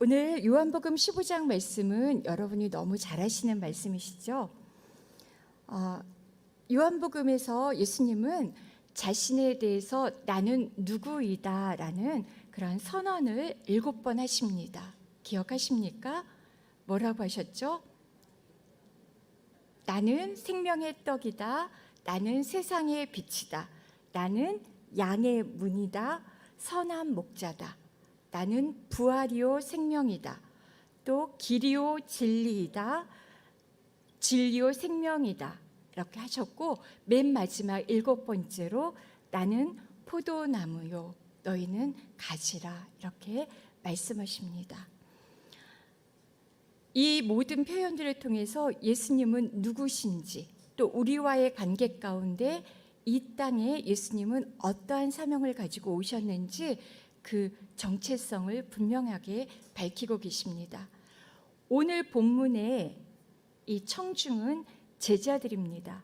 오늘 요한복음 15장 말씀은 여러분이 너무 잘 아시는 말씀이시죠? 요한복음에서 예수님은 자신에 대해서 나는 누구이다 라는 그런 선언을 7번 하십니다. 기억하십니까? 뭐라고 하셨죠? 나는 생명의 떡이다. 나는 세상의 빛이다. 나는 양의 문이다. 선한 목자다. 나는 부활이요 생명이다. 또 길이요 진리이다. 진리요 생명이다. 이렇게 하셨고 맨 마지막 7번째로 나는 포도나무요 너희는 가지라 이렇게 말씀하십니다. 이 모든 표현들을 통해서 예수님은 누구신지 또 우리와의 관계 가운데 이 땅에 예수님은 어떠한 사명을 가지고 오셨는지 그 정체성을 분명하게 밝히고 계십니다. 오늘 본문의 이 청중은 제자들입니다.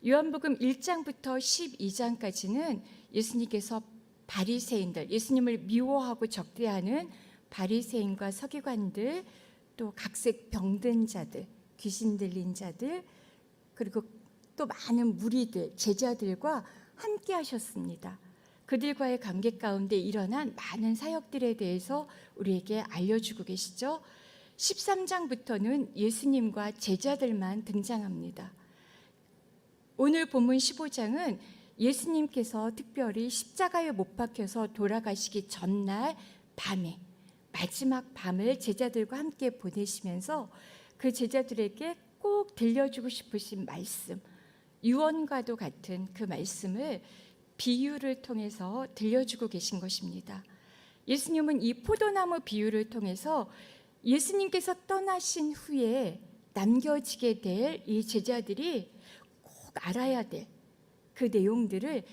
요한복음 1장부터 12장까지는 예수님께서 바리새인들, 예수님을 미워하고 적대하는 바리새인과 서기관들, 또 각색 병든 자들, 귀신 들린 자들, 그리고 또 많은 무리들, 제자들과 함께 하셨습니다. 그들과의 관계 가운데 일어난 많은 사역들에 대해서 우리에게 알려주고 계시죠. 13장부터는 예수님과 제자들만 등장합니다. 오늘 본문 15장은 예수님께서 특별히 십자가에 못 박혀서 돌아가시기 전날 밤에 마지막 밤을 제자들과 함께 보내시면서 그 제자들에게 꼭 들려주고 싶으신 말씀, 유언과도 같은 그 말씀을 비유를 통해서 들려주고 계신 것입니다. 예수님은 이 포도나무 비유를 통해서 예수님께서 떠나신 후에 남겨지게 될 이 제자들이 꼭 알아야 될 그 내용들을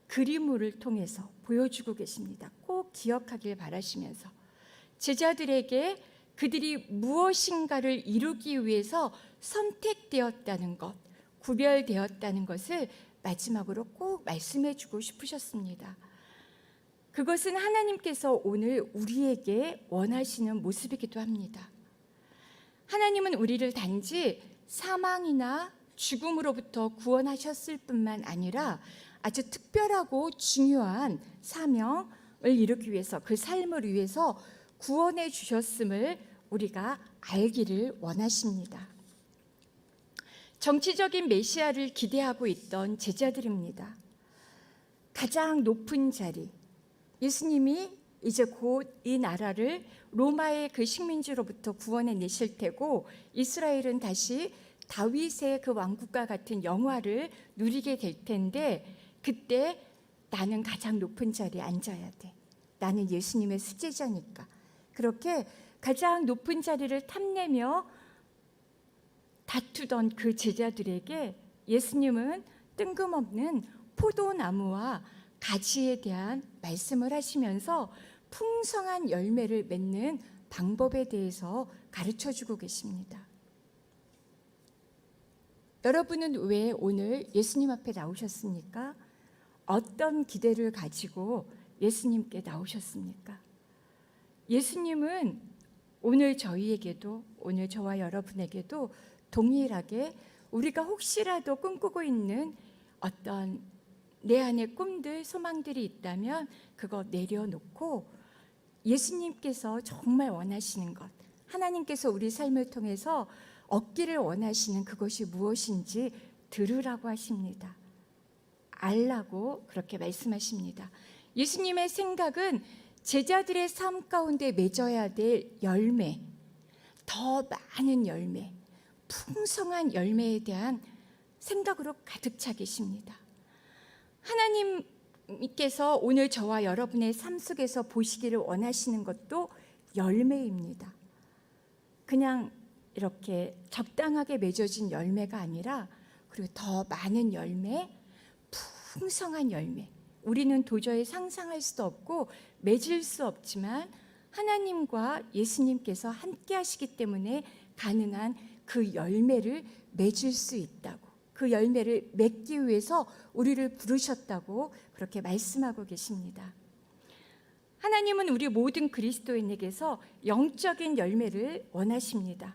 그림을 통해서 보여주고 계십니다. 꼭 기억하길 바라시면서 제자들에게 그들이 무엇인가를 이루기 위해서 선택되었다는 것, 구별되었다는 것을 마지막으로 꼭 말씀해 주고 싶으셨습니다. 그것은 하나님께서 오늘 우리에게 원하시는 모습이기도 합니다. 하나님은 우리를 단지 사망이나 죽음으로부터 구원하셨을 뿐만 아니라 아주 특별하고 중요한 사명을 이루기 위해서 그 삶을 위해서 구원해 주셨음을 우리가 알기를 원하십니다. 정치적인 메시아를 기대하고 있던 제자들입니다. 가장 높은 자리, 예수님이 이제 곧 이 나라를 로마의 그 식민지로부터 구원해 내실 테고 이스라엘은 다시 다윗의 그 왕국과 같은 영화를 누리게 될 텐데 그때 나는 가장 높은 자리에 앉아야 돼. 나는 예수님의 수제자니까. 그렇게 가장 높은 자리를 탐내며 다투던 그 제자들에게 예수님은 뜬금없는 포도나무와 가지에 대한 말씀을 하시면서 풍성한 열매를 맺는 방법에 대해서 가르쳐주고 계십니다. 여러분은 왜 오늘 예수님 앞에 나오셨습니까? 어떤 기대를 가지고 예수님께 나오셨습니까? 예수님은 오늘 저희에게도, 오늘 저와 여러분에게도 동일하게 우리가 혹시라도 꿈꾸고 있는 어떤 내 안에 꿈들, 소망들이 있다면 그거 내려놓고 예수님께서 정말 원하시는 것, 하나님께서 우리 삶을 통해서 얻기를 원하시는 그것이 무엇인지 들으라고 하십니다. 알라고 그렇게 말씀하십니다. 예수님의 생각은 제자들의 삶 가운데 맺어야 될 열매, 더 많은 열매, 풍성한 열매에 대한 생각으로 가득 차 계십니다. 하나님께서 오늘 저와 여러분의 삶 속에서 보시기를 원하시는 것도 열매입니다. 그냥 이렇게 적당하게 맺어진 열매가 아니라 그리고 더 많은 열매, 풍성한 열매. 우리는 도저히 상상할 수도 없고 맺을 수 없지만 하나님과 예수님께서 함께 하시기 때문에 가능한 그 열매를 맺을 수 있다고, 그 열매를 맺기 위해서 우리를 부르셨다고 그렇게 말씀하고 계십니다. 하나님은 우리 모든 그리스도인에게서 영적인 열매를 원하십니다.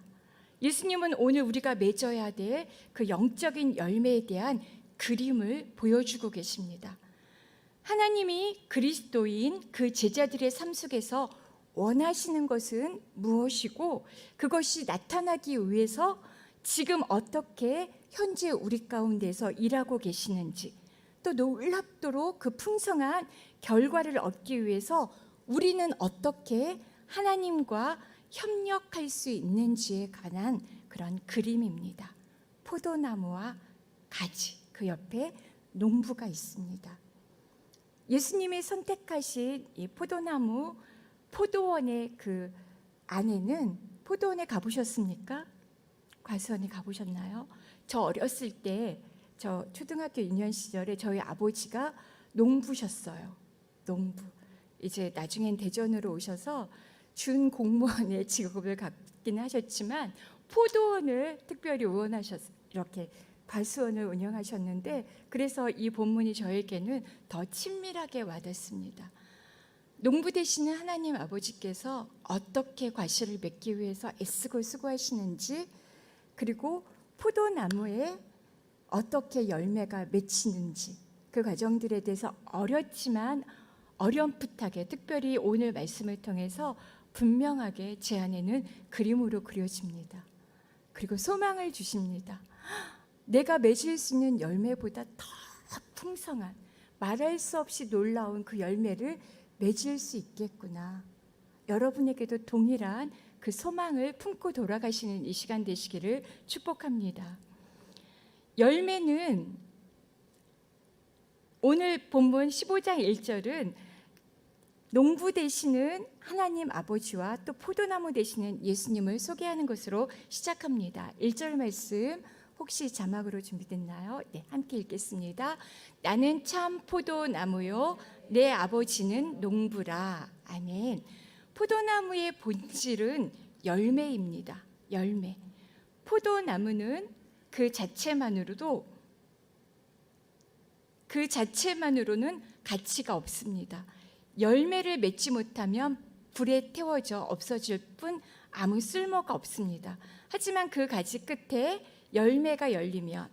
예수님은 오늘 우리가 맺어야 될 그 영적인 열매에 대한 그림을 보여주고 계십니다. 하나님이 그리스도인 그 제자들의 삶 속에서 원하시는 것은 무엇이고 그것이 나타나기 위해서 지금 어떻게 현재 우리 가운데서 일하고 계시는지, 또 놀랍도록 그 풍성한 결과를 얻기 위해서 우리는 어떻게 하나님과 협력할 수 있는지에 관한 그런 그림입니다. 포도나무와 가지, 그 옆에 농부가 있습니다. 예수님이 선택하신 이 포도나무, 포도원의 그 안에는, 포도원에 가보셨습니까? 과수원에 가보셨나요? 저 어렸을 때, 저 초등학교 2년 시절에 저희 아버지가 농부셨어요. 농부. 이제 나중엔 대전으로 오셔서 준 공무원의 직업을 갖긴 하셨지만 포도원을 특별히 이렇게 과수원을 운영하셨는데, 그래서 이 본문이 저에게는 더 친밀하게 와닿습니다. 농부 되시는 하나님 아버지께서 어떻게 과실을 맺기 위해서 애쓰고 수고하시는지, 그리고 포도나무에 어떻게 열매가 맺히는지, 그 과정들에 대해서 어렵지만 어렴풋하게, 특별히 오늘 말씀을 통해서 분명하게 제 안에는 그림으로 그려집니다. 그리고 소망을 주십니다. 내가 맺을 수 있는 열매보다 더 풍성한, 말할 수 없이 놀라운 그 열매를 맺을 수 있겠구나. 여러분에게도 동일한 그 소망을 품고 돌아가시는 이 시간 되시기를 축복합니다. 열매는, 오늘 본문 15장 1절은 농부 되시는 하나님 아버지와 또 포도나무 되시는 예수님을 소개하는 것으로 시작합니다. 1절 말씀 혹시 자막으로 준비됐나요? 네, 함께 읽겠습니다. 나는 참 포도나무요, 내 아버지는 농부라. 아멘. 포도나무의 본질은 열매입니다. 열매. 포도나무는 그 자체만으로는 가치가 없습니다. 열매를 맺지 못하면 불에 태워져 없어질 뿐 아무 쓸모가 없습니다. 하지만 그 가지 끝에 열매가 열리면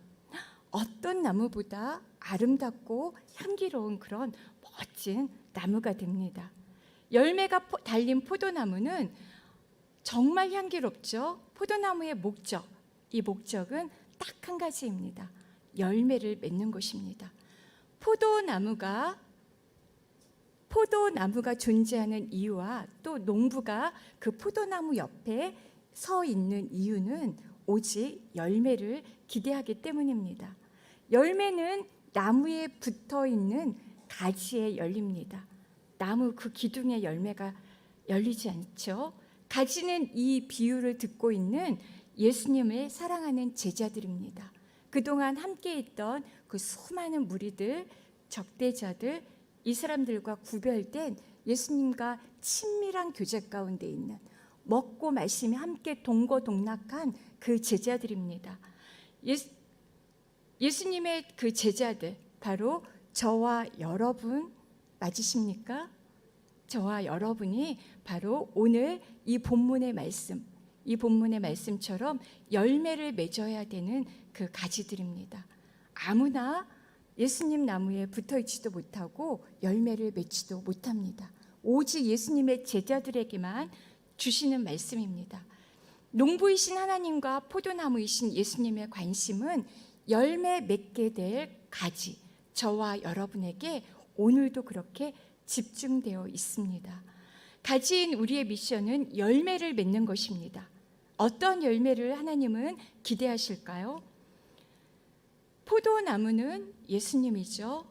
어떤 나무보다 아름답고 향기로운 그런 멋진 나무가 됩니다. 열매가 달린 포도나무는 정말 향기롭죠. 포도나무의 목적, 이 목적은 딱 한 가지입니다. 열매를 맺는 것입니다. 포도나무가 존재하는 이유와 또 농부가 그 포도나무 옆에 서 있는 이유는 오직 열매를 기대하기 때문입니다. 열매는 나무에 붙어 있는 가지에 열립니다. 나무 그 기둥에 열매가 열리지 않죠. 가지는 이 비유를 듣고 있는 예수님을 사랑하는 제자들입니다. 그동안 함께 있던 그 수많은 무리들, 적대자들, 이 사람들과 구별된 예수님과 친밀한 교제 가운데 있는, 먹고 마시며 함께 동거동락한 그 제자들입니다. 예수님의 그 제자들, 바로 저와 여러분 맞으십니까? 저와 여러분이 바로 오늘 이 본문의 말씀처럼 열매를 맺어야 되는 그 가지들입니다. 아무나 예수님 나무에 붙어 있지도 못하고 열매를 맺지도 못합니다. 오직 예수님의 제자들에게만 주시는 말씀입니다. 농부이신 하나님과 포도나무이신 예수님의 관심은 열매 맺게 될 가지, 저와 여러분에게 오늘도 그렇게 집중되어 있습니다. 가지인 우리의 미션은 열매를 맺는 것입니다. 어떤 열매를 하나님은 기대하실까요? 포도나무는 예수님이죠.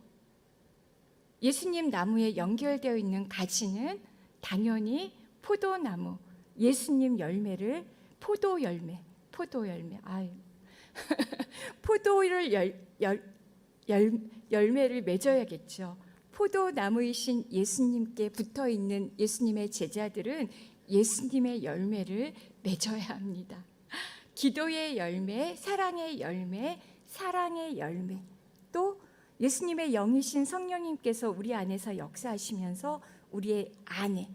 예수님 나무에 연결되어 있는 가지는 당연히 포도나무, 예수님 열매를 열매를 맺어야겠죠. 포도나무이신 예수님께 붙어 있는 예수님의 제자들은 예수님의 열매를 맺어야 합니다. 기도의 열매, 사랑의 열매, 또 예수님의 영이신 성령님께서 우리 안에서 역사하시면서 우리의 안에,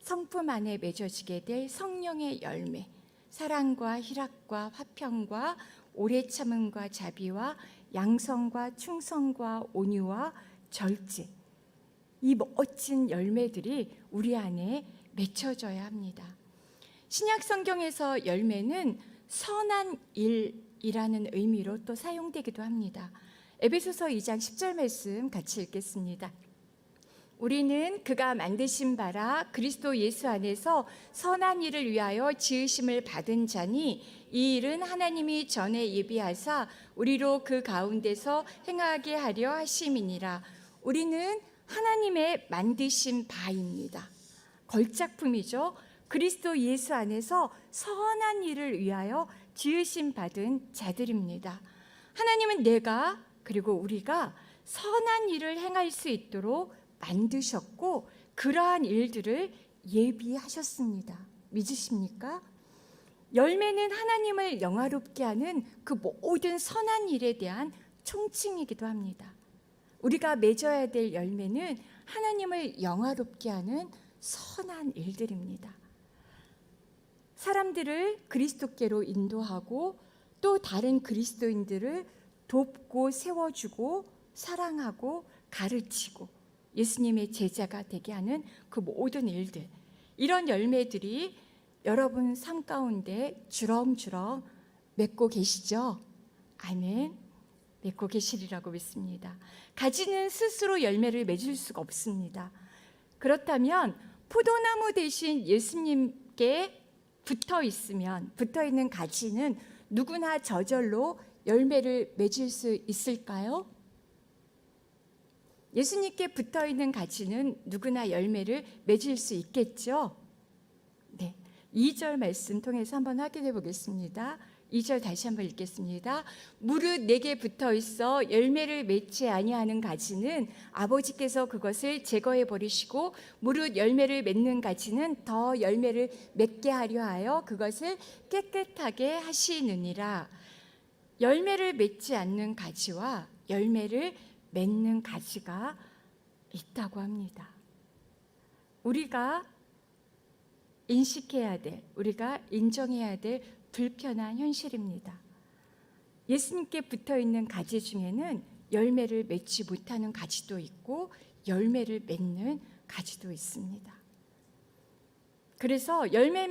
성품 안에 맺어지게 될 성령의 열매, 사랑과 희락과 화평과 오래 참음과 자비와 양성과 충성과 온유와 절제, 이 멋진 열매들이 우리 안에 맺혀져야 합니다. 신약 성경에서 열매는 선한 일이라는 의미로 또 사용되기도 합니다. 에베소서 2장 10절 말씀 같이 읽겠습니다. 우리는 그가 만드신 바라 그리스도 예수 안에서 선한 일을 위하여 지으심을 받은 자니 이 일은 하나님이 전에 예비하사 우리로 그 가운데서 행하게 하려 하심이니라. 우리는 하나님의 만드신 바입니다. 걸작품이죠. 그리스도 예수 안에서 선한 일을 위하여 지으심 받은 자들입니다. 하나님은 내가 그리고 우리가 선한 일을 행할 수 있도록 만드셨고 그러한 일들을 예비하셨습니다. 믿으십니까? 열매는 하나님을 영화롭게 하는 그 모든 선한 일에 대한 총칭이기도 합니다. 우리가 맺어야 될 열매는 하나님을 영화롭게 하는 선한 일들입니다. 사람들을 그리스도께로 인도하고 또 다른 그리스도인들을 돕고 세워주고 사랑하고 가르치고 예수님의 제자가 되게 하는 그 모든 일들, 이런 열매들이 여러분 삶 가운데 주렁주렁 맺고 계시죠? 아멘. 맺고 계시리라고 믿습니다. 가지는 스스로 열매를 맺을 수가 없습니다. 그렇다면 포도나무 대신 예수님께 붙어 있는 가지는 누구나 저절로 열매를 맺을 수 있을까요? 예수님께 붙어 있는 가지는 누구나 열매를 맺을 수 있겠죠? 네. 2절 말씀 통해서 한번 확인해 보겠습니다. 2절 다시 한번 읽겠습니다. 무릇 내게 붙어 있어 열매를 맺지 아니하는 가지는 아버지께서 그것을 제거해 버리시고 무릇 열매를 맺는 가지는 더 열매를 맺게 하려 하여 그것을 깨끗하게 하시느니라. 열매를 맺지 않는 가지와 열매를 맺는 가지가 있다고 합니다. 우리가 인식해야 될, 우리가 인정해야 될 불편한 현실입니다. 예수님께 붙어 있는 가지 중에는 열매를 맺지 못하는 가지도 있고 열매를 맺는 가지도 있습니다. 그래서 열매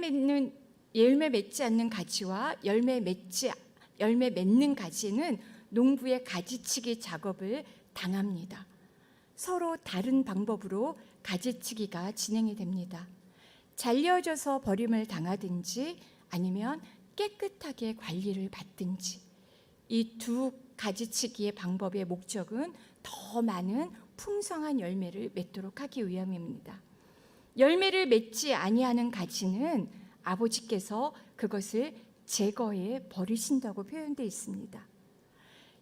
맺지 않는 가지와 열매 맺는 가지는 농부의 가지치기 작업을 당합니다. 서로 다른 방법으로 가지치기가 진행이 됩니다. 잘려져서 버림을 당하든지 아니면 깨끗하게 관리를 받든지, 이 두 가지치기의 방법의 목적은 더 많은 풍성한 열매를 맺도록 하기 위함입니다. 열매를 맺지 아니하는 가지는 아버지께서 그것을 제거해 버리신다고 표현되어 있습니다.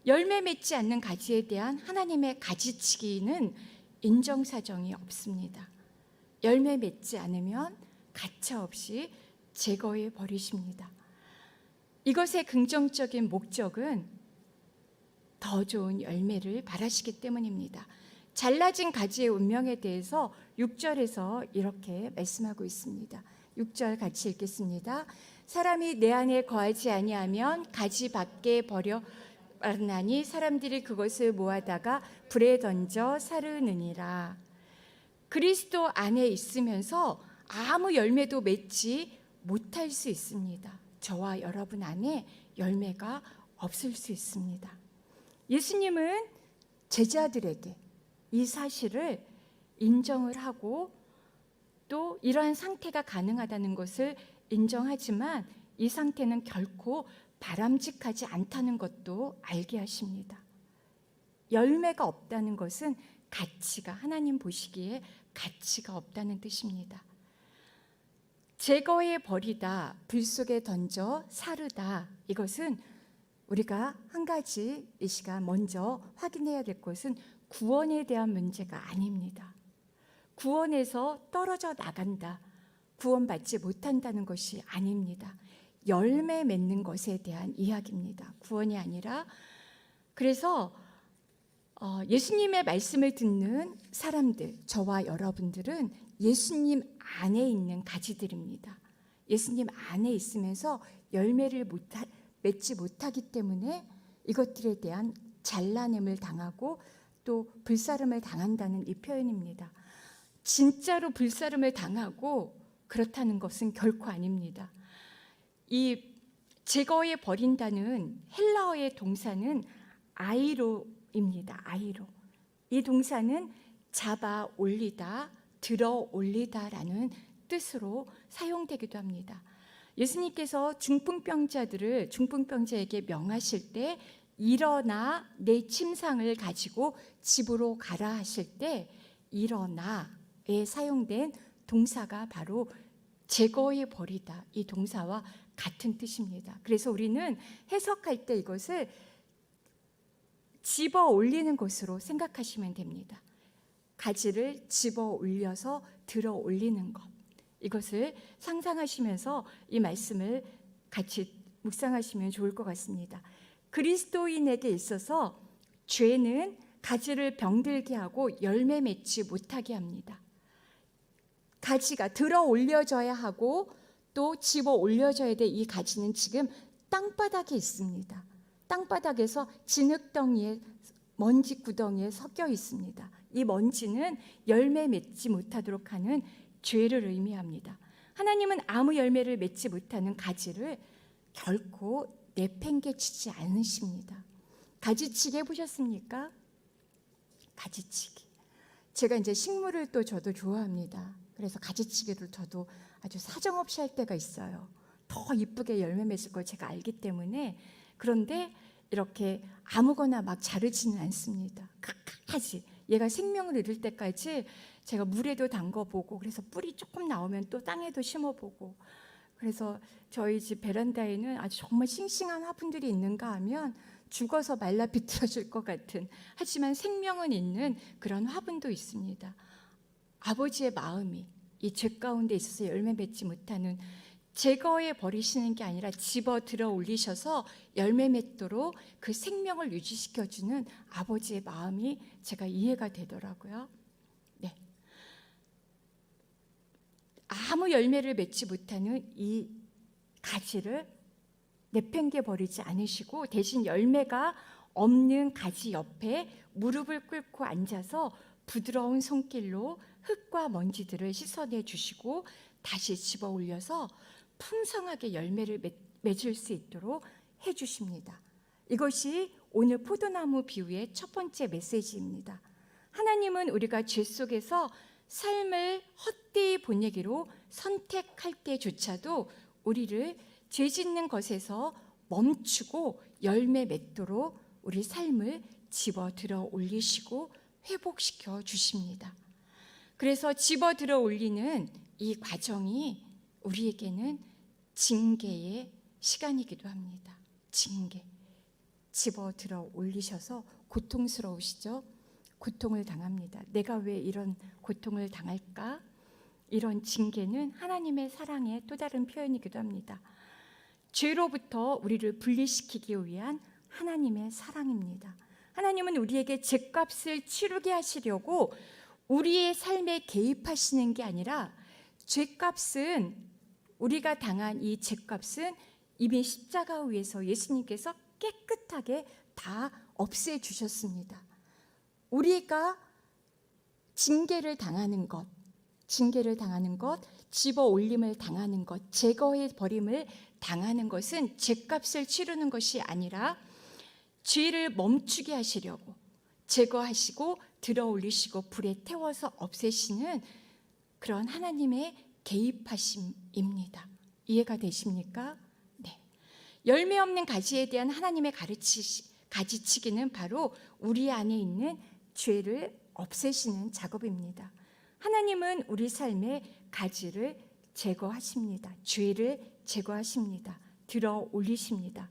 열매 맺지 않는 가지에 대한 하나님의 가지치기는 인정사정이 없습니다. 열매 맺지 않으면 가차없이 제거해 버리십니다. 이것의 긍정적인 목적은 더 좋은 열매를 바라시기 때문입니다. 잘라진 가지의 운명에 대해서 6절에서 이렇게 말씀하고 있습니다. 6절 같이 읽겠습니다. 사람이 내 안에 거하지 아니하면 가지 밖에 버려 나니 사람들이 그것을 모아다가 불에 던져 사르느니라. 그리스도 안에 있으면서 아무 열매도 맺지 못할 수 있습니다. 저와 여러분 안에 열매가 없을 수 있습니다. 예수님은 제자들에게 이 사실을 인정을 하고 또 이러한 상태가 가능하다는 것을 인정하지만 이 상태는 결코 바람직하지 않다는 것도 알게 하십니다. 열매가 없다는 것은 가치가, 하나님 보시기에 가치가 없다는 뜻입니다. 제거해 버리다, 불 속에 던져 사르다, 이것은 우리가 한 가지 이 시간 먼저 확인해야 될 것은 구원에 대한 문제가 아닙니다. 구원에서 떨어져 나간다, 구원받지 못한다는 것이 아닙니다. 열매 맺는 것에 대한 이야기입니다. 구원이 아니라. 그래서 예수님의 말씀을 듣는 사람들, 저와 여러분들은 예수님 안에 있는 가지들입니다. 예수님 안에 있으면서 열매를 맺지 못하기 때문에 이것들에 대한 잘라냄을 당하고 또 불사름을 당한다는 이 표현입니다. 진짜로 불사름을 당하고 그렇다는 것은 결코 아닙니다. 이 제거해 버린다는 헬라어의 동사는 아이로입니다. 아이로. 이 동사는 잡아 올리다, 들어 올리다라는 뜻으로 사용되기도 합니다. 예수님께서 중풍병자에게 명하실 때 일어나 내 침상을 가지고 집으로 가라 하실 때 일어나에 사용된 동사가 바로 제거해 버리다 이 동사와 같은 뜻입니다. 그래서 우리는 해석할 때 이것을 집어 올리는 것으로 생각하시면 됩니다. 가지를 집어 올려서 들어 올리는 것. 이것을 상상하시면서 이 말씀을 같이 묵상하시면 좋을 것 같습니다. 그리스도인에게 있어서 죄는 가지를 병들게 하고 열매 맺지 못하게 합니다. 가지가 들어 올려져야 하고 또 집어 올려져야 될 이 가지는 지금 땅바닥에 있습니다. 땅바닥에서 진흙덩이에 먼지 구덩이에 섞여 있습니다. 이 먼지는 열매 맺지 못하도록 하는 죄를 의미합니다. 하나님은 아무 열매를 맺지 못하는 가지를 결코 내팽개치지 않으십니다. 가지치기 해보셨습니까? 가지치기. 제가 이제 식물을 또 저도 좋아합니다. 그래서 가지치기를 저도 아주 사정없이 할 때가 있어요. 더 이쁘게 열매 맺을 걸 제가 알기 때문에. 그런데 이렇게 아무거나 막 자르지는 않습니다. 끝까지 얘가 생명을 잃을 때까지 제가 물에도 담궈보고, 그래서 뿌리 조금 나오면 또 땅에도 심어보고, 그래서 저희 집 베란다에는 아주 정말 싱싱한 화분들이 있는가 하면 죽어서 말라 비틀어질 것 같은, 하지만 생명은 있는 그런 화분도 있습니다. 아버지의 마음이 이 죄 가운데 있어서 열매 맺지 못하는, 제거해 버리시는 게 아니라 집어 들어 올리셔서 열매 맺도록 그 생명을 유지시켜주는 아버지의 마음이 제가 이해가 되더라고요. 네. 아무 열매를 맺지 못하는 이 가지를 내팽개 버리지 않으시고 대신 열매가 없는 가지 옆에 무릎을 꿇고 앉아서 부드러운 손길로 흙과 먼지들을 씻어내 주시고 다시 집어 올려서 풍성하게 열매를 맺을 수 있도록 해주십니다. 이것이 오늘 포도나무 비유의 첫 번째 메시지입니다. 하나님은 우리가 죄 속에서 삶을 헛되이 보내기로 선택할 때조차도 우리를 죄 짓는 것에서 멈추고 열매 맺도록 우리 삶을 집어 들어 올리시고 회복시켜 주십니다. 그래서 집어 들어 올리는 이 과정이 우리에게는 징계의 시간이기도 합니다. 징계. 집어 들어 올리셔서 고통스러우시죠? 고통을 당합니다. 내가 왜 이런 고통을 당할까? 이런 징계는 하나님의 사랑의 또 다른 표현이기도 합니다. 죄로부터 우리를 분리시키기 위한 하나님의 사랑입니다. 하나님은 우리에게 죄값을 치르게 하시려고 우리의 삶에 개입하시는 게 아니라, 죄값은, 우리가 당한 이 죄값은 이미 십자가 위에서 예수님께서 깨끗하게 다 없애주셨습니다. 우리가 징계를 당하는 것, 집어 올림을 당하는 것, 제거해 버림을 당하는 것은 죄값을 치르는 것이 아니라 죄를 멈추게 하시려고 제거하시고 들어 올리시고 불에 태워서 없애시는 그런 하나님의 개입하심입니다. 이해가 되십니까? 네. 열매 없는 가지에 대한 하나님의 가지치기는 바로 우리 안에 있는 죄를 없애시는 작업입니다. 하나님은 우리 삶의 가지를 제거하십니다. 죄를 제거하십니다. 들어 올리십니다.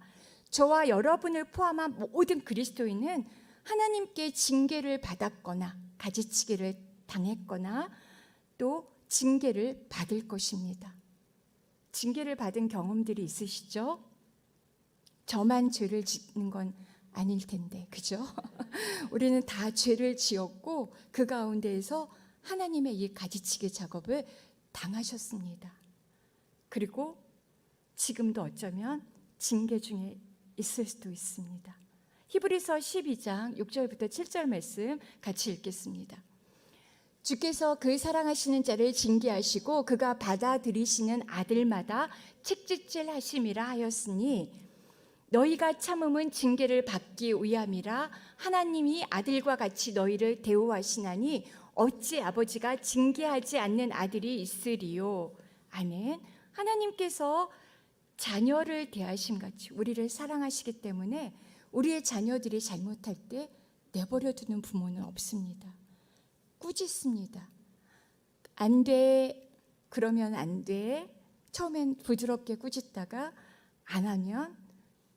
저와 여러분을 포함한 모든 그리스도인은 하나님께 징계를 받았거나 가지치기를 당했거나 또 징계를 받을 것입니다. 징계를 받은 경험들이 있으시죠? 저만 죄를 짓는 건 아닐 텐데, 그죠? 우리는 다 죄를 지었고 그 가운데에서 하나님의 이 가지치기 작업을 당하셨습니다. 그리고 지금도 어쩌면 징계 중에 있을 수도 있습니다. 히브리서 12장 6절부터 7절 말씀 같이 읽겠습니다. 주께서 그 사랑하시는 자를 징계하시고 그가 받아들이시는 아들마다 책짓질 하심이라 하였으니 너희가 참음은 징계를 받기 위함이라. 하나님이 아들과 같이 너희를 대우하시나니 어찌 아버지가 징계하지 않는 아들이 있으리요. 아멘. 하나님께서 자녀를 대하심 같이 우리를 사랑하시기 때문에 우리의 자녀들이 잘못할 때 내버려 두는 부모는 없습니다. 꾸짖습니다. 안 돼. 그러면 안 돼. 처음엔 부드럽게 꾸짖다가 안 하면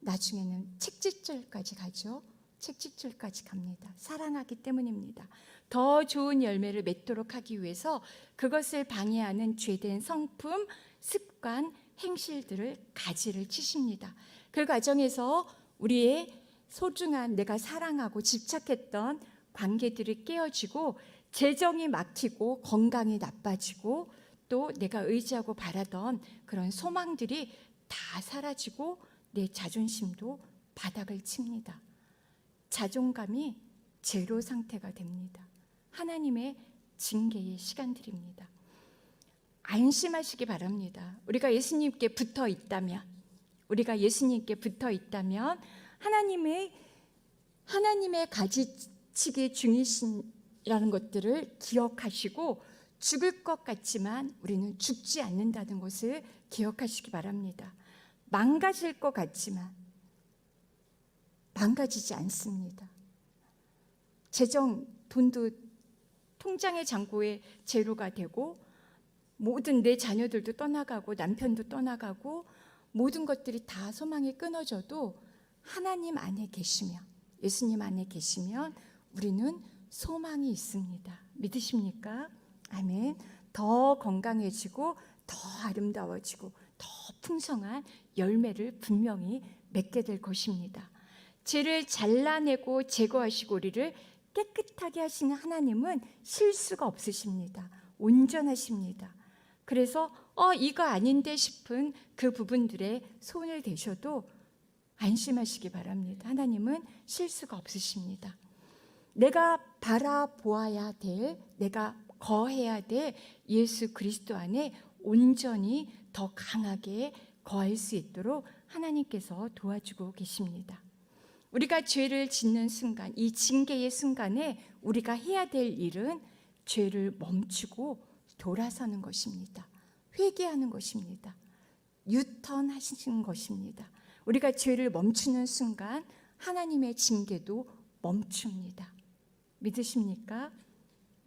나중에는 책짓질까지 가죠. 책짓질까지 갑니다. 사랑하기 때문입니다. 더 좋은 열매를 맺도록 하기 위해서 그것을 방해하는 죄된 성품, 습관, 행실들을 가지를 치십니다. 그 과정에서 우리의 소중한 내가 사랑하고 집착했던 관계들이 깨어지고 재정이 막히고 건강이 나빠지고 또 내가 의지하고 바라던 그런 소망들이 다 사라지고 내 자존심도 바닥을 칩니다. 자존감이 제로 상태가 됩니다. 하나님의 징계의 시간들입니다. 안심하시기 바랍니다. 우리가 예수님께 붙어 있다면 하나님의 가지치기 중이신이라는 것들을 기억하시고 죽을 것 같지만 우리는 죽지 않는다는 것을 기억하시기 바랍니다. 망가질 것 같지만 망가지지 않습니다. 돈도 통장의 잔고에 제로가 되고 모든 내 자녀들도 떠나가고 남편도 떠나가고 모든 것들이 다 소망이 끊어져도 하나님 안에 계시면, 예수님 안에 계시면 우리는 소망이 있습니다. 믿으십니까? 아멘. 더 건강해지고 더 아름다워지고 더 풍성한 열매를 분명히 맺게 될 것입니다. 죄를 잘라내고 제거하시고 우리를 깨끗하게 하시는 하나님은 실수가 없으십니다. 온전하십니다. 그래서 이거 아닌데 싶은 그 부분들에 손을 대셔도 안심하시기 바랍니다. 하나님은 실수가 없으십니다. 내가 바라보아야 될, 내가 거해야 될 예수 그리스도 안에 온전히 더 강하게 거할 수 있도록 하나님께서 도와주고 계십니다. 우리가 죄를 짓는 순간, 이 징계의 순간에 우리가 해야 될 일은 죄를 멈추고 돌아서는 것입니다. 회개하는 것입니다. 유턴하시는 것입니다. 우리가 죄를 멈추는 순간 하나님의 징계도 멈춥니다. 믿으십니까?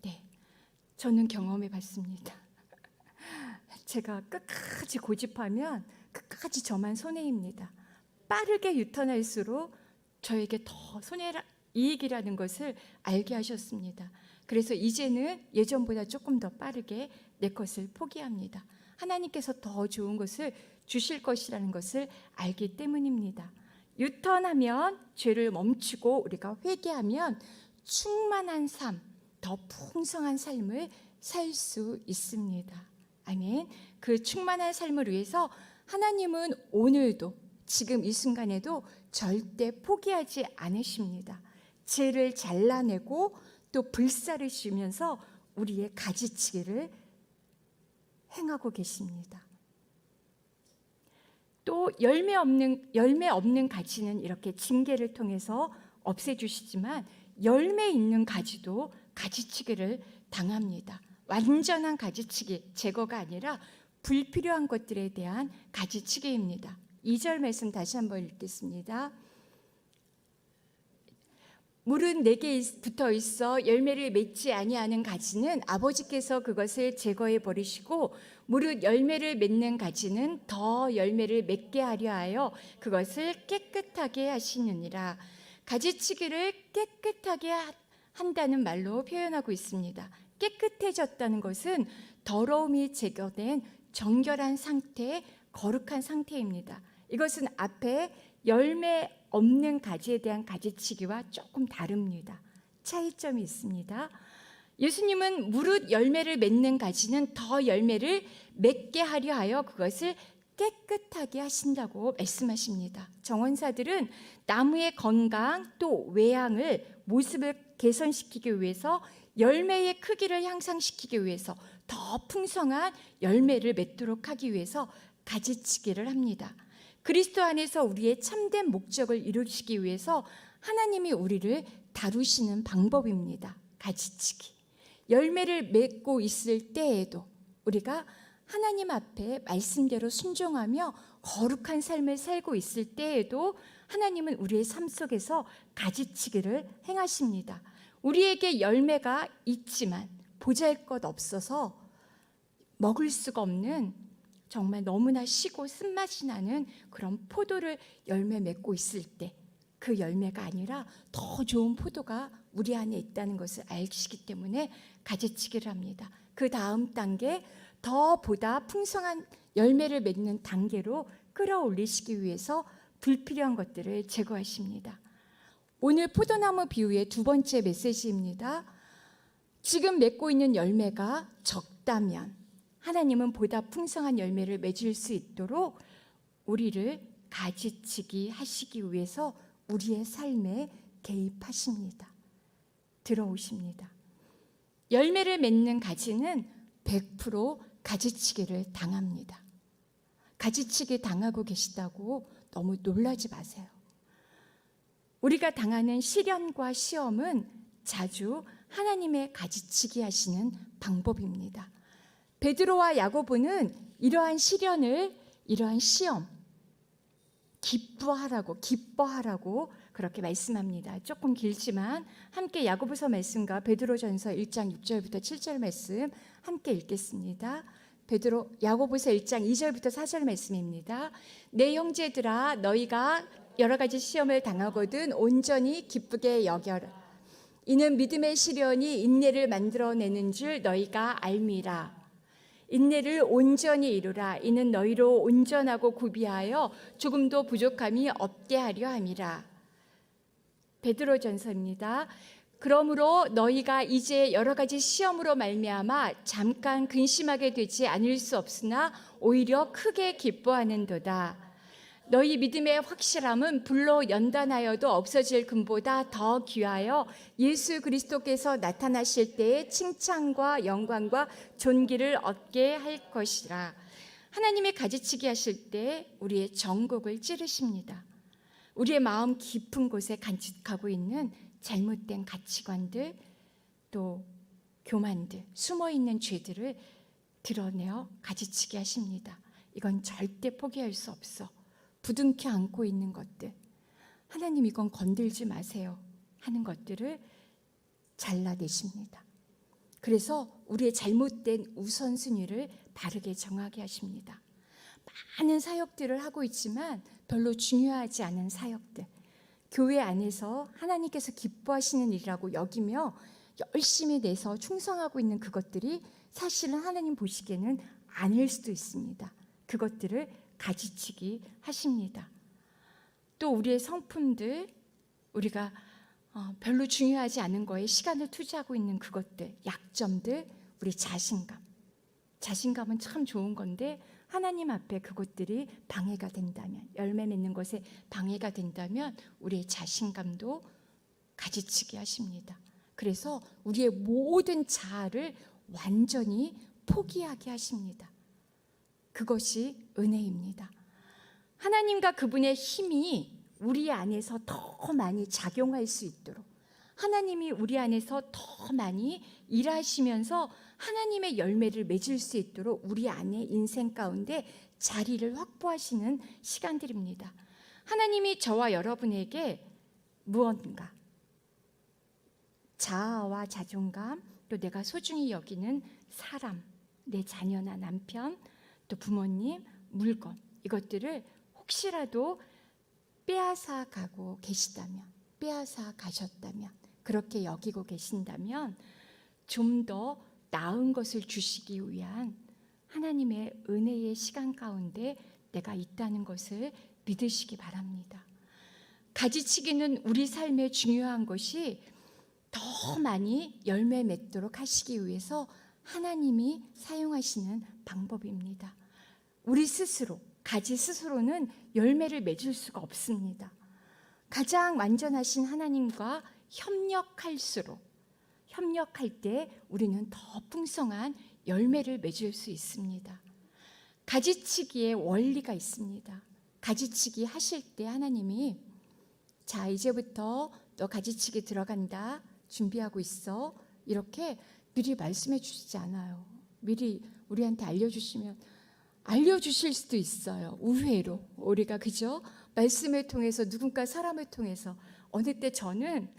네, 저는 경험해 봤습니다. 제가 끝까지 고집하면 끝까지 저만 손해입니다. 빠르게 유턴할수록 저에게 더 이익이라는 것을 알게 하셨습니다. 그래서 이제는 예전보다 조금 더 빠르게 내 것을 포기합니다. 하나님께서 더 좋은 것을 주실 것이라는 것을 알기 때문입니다. 유턴하면 죄를 멈추고 우리가 회개하면 충만한 삶, 더 풍성한 삶을 살 수 있습니다. 아멘. 그 충만한 삶을 위해서 하나님은 오늘도 지금 이 순간에도 절대 포기하지 않으십니다. 죄를 잘라내고 또 불사르시면서 우리의 가지치기를 행하고 계십니다. 또 열매 없는 가지는 이렇게 징계를 통해서 없애주시지만 열매 있는 가지도 가지치기를 당합니다. 완전한 가지치기, 제거가 아니라 불필요한 것들에 대한 가지치기입니다. 2절 말씀 다시 한번 읽겠습니다. 물은 내게 붙어 있어 열매를 맺지 아니하는 가지는 아버지께서 그것을 제거해 버리시고 무릇 열매를 맺는 가지는 더 열매를 맺게 하려 하여 그것을 깨끗하게 하시느니라. 가지치기를 깨끗하게 한다는 말로 표현하고 있습니다. 깨끗해졌다는 것은 더러움이 제거된 정결한 상태, 거룩한 상태입니다. 이것은 앞에 열매 없는 가지에 대한 가지치기와 조금 다릅니다. 차이점이 있습니다. 예수님은 무릇 열매를 맺는 가지는 더 열매를 맺게 하려 하여 그것을 깨끗하게 하신다고 말씀하십니다. 정원사들은 나무의 건강 또 외양을 모습을 개선시키기 위해서 열매의 크기를 향상시키기 위해서 더 풍성한 열매를 맺도록 하기 위해서 가지치기를 합니다. 그리스도 안에서 우리의 참된 목적을 이루시기 위해서 하나님이 우리를 다루시는 방법입니다. 가지치기. 열매를 맺고 있을 때에도 우리가 하나님 앞에 말씀대로 순종하며 거룩한 삶을 살고 있을 때에도 하나님은 우리의 삶 속에서 가지치기를 행하십니다. 우리에게 열매가 있지만 보잘것 없어서 먹을 수가 없는 정말 너무나 시고 쓴맛이 나는 그런 포도를 열매 맺고 있을 때 그 열매가 아니라 더 좋은 포도가 우리 안에 있다는 것을 아시기 때문에 가지치기를 합니다. 그 다음 단계 더 보다 풍성한 열매를 맺는 단계로 끌어올리시기 위해서 불필요한 것들을 제거하십니다. 오늘 포도나무 비유의 두 번째 메시지입니다. 지금 맺고 있는 열매가 적다면 하나님은 보다 풍성한 열매를 맺을 수 있도록 우리를 가지치기 하시기 위해서 우리의 삶에 개입하십니다. 들어오십니다. 열매를 맺는 가지는 100% 가지치기를 당합니다. 가지치기 당하고 계시다고 너무 놀라지 마세요. 우리가 당하는 시련과 시험은 자주 하나님의 가지치기 하시는 방법입니다. 베드로와 야고보는 이러한 시련을, 이러한 시험, 기뻐하라고 그렇게 말씀합니다. 조금 길지만 함께 야고보서 말씀과 베드로전서 1장 6절부터 7절 말씀 함께 읽겠습니다. 야고보서 1장 2절부터 4절 말씀입니다. 내 형제들아 너희가 여러 가지 시험을 당하거든 온전히 기쁘게 여겨라. 이는 믿음의 시련이 인내를 만들어내는 줄 너희가 알미라. 인내를 온전히 이루라. 이는 너희로 온전하고 구비하여 조금도 부족함이 없게 하려 함이라. 베드로전서입니다. 그러므로 너희가 이제 여러 가지 시험으로 말미암아 잠깐 근심하게 되지 않을 수 없으나 오히려 크게 기뻐하는도다. 너희 믿음의 확실함은 불로 연단하여도 없어질 금보다 더 귀하여 예수 그리스도께서 나타나실 때에 칭찬과 영광과 존귀를 얻게 할 것이라. 하나님의 가지치기 하실 때 우리의 정곡을 찌르십니다. 우리의 마음 깊은 곳에 간직하고 있는 잘못된 가치관들, 또 교만들, 숨어있는 죄들을 드러내어 가지치기 하십니다. 이건 절대 포기할 수 없어. 부둥켜 안고 있는 것들, 하나님 이건 건들지 마세요 하는 것들을 잘라내십니다. 그래서 우리의 잘못된 우선순위를 바르게 정하게 하십니다. 많은 사역들을 하고 있지만 별로 중요하지 않은 사역들, 교회 안에서 하나님께서 기뻐하시는 일이라고 여기며 열심히 내서 충성하고 있는 그것들이 사실은 하나님 보시기에는 아닐 수도 있습니다. 그것들을 가지치기 하십니다. 또 우리의 성품들, 우리가 별로 중요하지 않은 거에 시간을 투자하고 있는 그것들, 약점들, 우리 자신감은 참 좋은 건데 하나님 앞에 그것들이 방해가 된다면, 열매 맺는 것에 방해가 된다면 우리의 자신감도 가지치기 하십니다. 그래서 우리의 모든 자아를 완전히 포기하게 하십니다. 그것이 은혜입니다. 하나님과 그분의 힘이 우리 안에서 더 많이 작용할 수 있도록, 하나님이 우리 안에서 더 많이 일하시면서 하나님의 열매를 맺을 수 있도록 우리 안에 인생 가운데 자리를 확보하시는 시간들입니다. 하나님이 저와 여러분에게 무언가 자아와 자존감, 또 내가 소중히 여기는 사람, 내 자녀나 남편, 또 부모님, 물건, 이것들을 혹시라도 빼앗아 가고 계시다면, 빼앗아 가셨다면, 그렇게 여기고 계신다면 좀 더 나은 것을 주시기 위한 하나님의 은혜의 시간 가운데 내가 있다는 것을 믿으시기 바랍니다. 가지치기는 우리 삶에 중요한 것이 더 많이 열매 맺도록 하시기 위해서 하나님이 사용하시는 방법입니다. 우리 스스로, 가지 스스로는 열매를 맺을 수가 없습니다. 가장 완전하신 하나님과 협력할 때 우리는 더 풍성한 열매를 맺을 수 있습니다. 가지치기의 원리가 있습니다. 가지치기 하실 때 하나님이 자, 이제부터 너 가지치기 들어간다. 준비하고 있어. 이렇게 미리 말씀해 주시지 않아요. 미리 우리한테 알려주실 수도 있어요. 우회로 우리가 그죠? 말씀을 통해서 누군가 사람을 통해서 어느 때 저는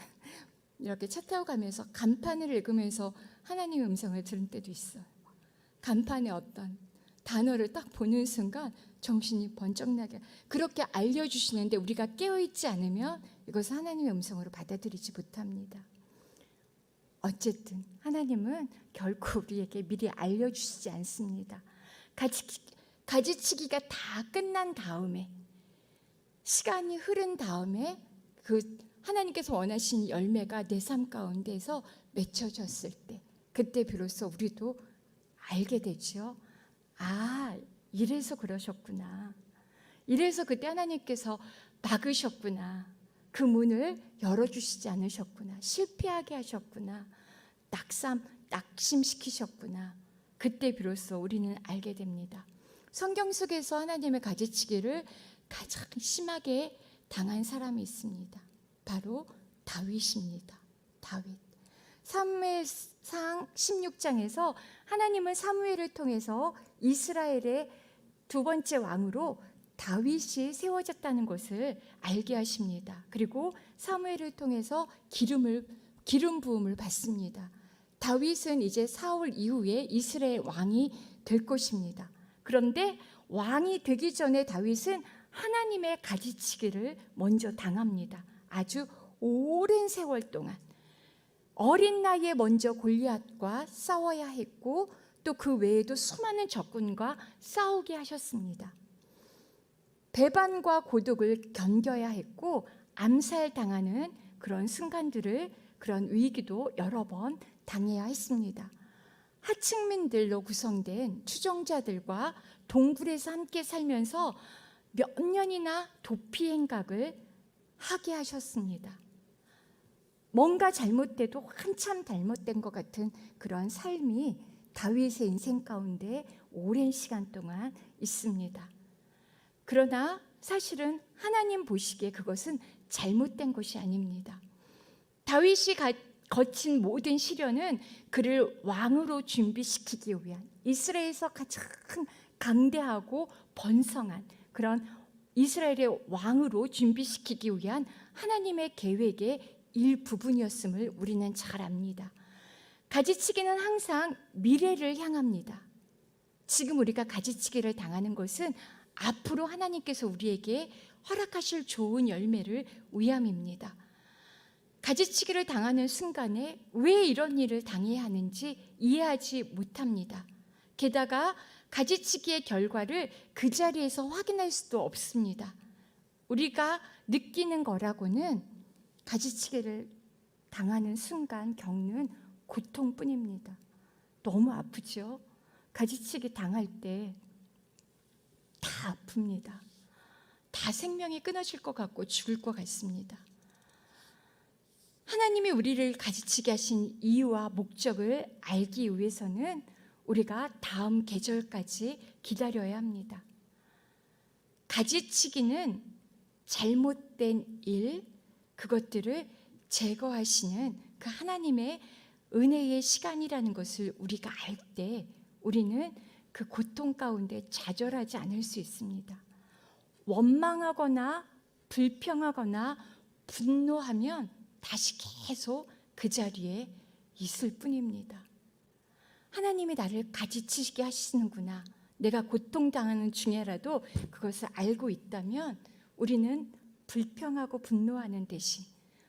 이렇게 차 타고 가면서 간판을 읽으면서 하나님의 음성을 들은 때도 있어요. 간판에 어떤 단어를 딱 보는 순간 정신이 번쩍 나게 그렇게 알려주시는데 우리가 깨어있지 않으면 이것을 하나님의 음성으로 받아들이지 못합니다. 어쨌든 하나님은 결코 우리에게 미리 알려주시지 않습니다. 가지치기가 다 끝난 다음에 시간이 흐른 다음에 그 하나님께서 원하신 열매가 내 삶 가운데서 맺혀졌을 때 그때 비로소 우리도 알게 되죠. 아, 이래서 그러셨구나. 이래서 그때 하나님께서 막으셨구나. 그 문을 열어주시지 않으셨구나. 실패하게 하셨구나. 낙심시키셨구나. 그때 비로소 우리는 알게 됩니다. 성경 속에서 하나님의 가지치기를 가장 심하게 당한 사람이 있습니다. 바로 다윗입니다. 다윗. 사무엘상 16장에서 하나님은 사무엘을 통해서 이스라엘의 두 번째 왕으로 다윗이 세워졌다는 것을 알게 하십니다. 그리고 사무엘을 통해서 기름 부음을 받습니다. 다윗은 이제 사울 이후에 이스라엘 왕이 될 것입니다. 그런데 왕이 되기 전에 다윗은 하나님의 가지치기를 먼저 당합니다. 아주 오랜 세월 동안 어린 나이에 먼저 골리앗과 싸워야 했고 또 그 외에도 수많은 적군과 싸우게 하셨습니다. 배반과 고독을 견뎌야 했고 암살당하는 그런 순간들을 그런 위기도 여러 번 당해야 했습니다. 하층민들로 구성된 추종자들과 동굴에서 함께 살면서 몇 년이나 도피 행각을 하게 하셨습니다. 뭔가 잘못돼도 한참 잘못된 것 같은 그런 삶이 다윗의 인생 가운데 오랜 시간 동안 있습니다. 그러나 사실은 하나님 보시기에 그것은 잘못된 것이 아닙니다. 다윗이 거친 모든 시련은 그를 왕으로 준비시키기 위한 이스라엘에서 가장 강대하고 번성한 그런 이스라엘의 왕으로 준비시키기 위한 하나님의 계획의 일부분이었음을 우리는 잘 압니다. 가지치기는 항상 미래를 향합니다. 지금 우리가 가지치기를 당하는 것은 앞으로 하나님께서 우리에게 허락하실 좋은 열매를 위함입니다. 가지치기를 당하는 순간에 왜 이런 일을 당해야 하는지 이해하지 못합니다. 게다가 가지치기의 결과를 그 자리에서 확인할 수도 없습니다. 우리가 느끼는 거라고는 가지치기를 당하는 순간 겪는 고통뿐입니다. 너무 아프죠? 가지치기 당할 때 다 아픕니다. 다 생명이 끊어질 것 같고 죽을 것 같습니다. 하나님이 우리를 가지치게 하신 이유와 목적을 알기 위해서는 우리가 다음 계절까지 기다려야 합니다. 가지치기는 잘못된 일, 그것들을 제거하시는 그 하나님의 은혜의 시간이라는 것을 우리가 알 때 우리는 그 고통 가운데 좌절하지 않을 수 있습니다. 원망하거나 불평하거나 분노하면 다시 계속 그 자리에 있을 뿐입니다. 하나님이 나를 가지치게 하시는구나. 내가 고통당하는 중에라도 그것을 알고 있다면 우리는 불평하고 분노하는 대신